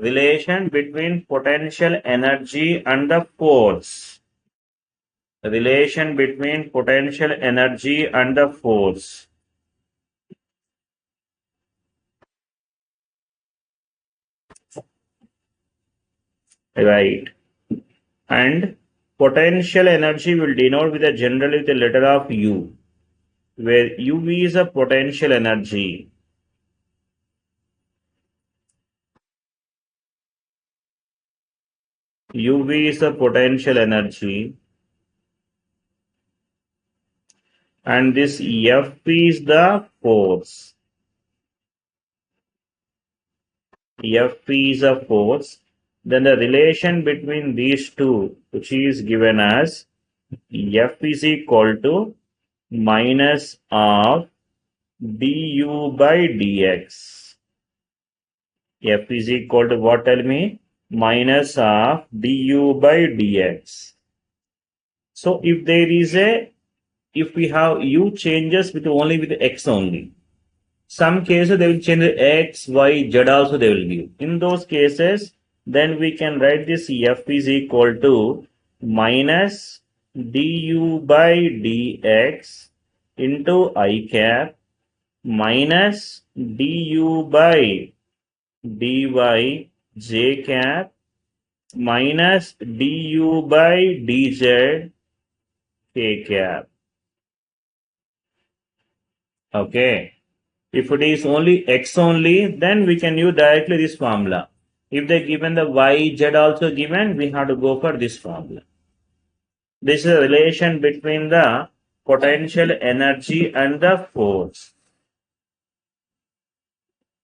Relation between potential energy and the force. Relation between potential energy and the force. Right. And potential energy will denote with generally with the letter of U, where UV is a potential energy. UV is a potential energy. And this F is the force. F is a force. Then the relation between these two, which is given as F is equal to minus of du by dx. F is equal to what, tell me? Minus of du by dx. So if we have u changes with only with x only. Some cases they will change x, y, z also they will give. In those cases, then we can write this F is equal to minus du by dx into I cap minus du by dy j cap minus du by dz k cap. Okay. If it is only x only, then we can use directly this formula. If they given the y, z also given, we have to go for this formula. This is a relation between the potential energy and the force.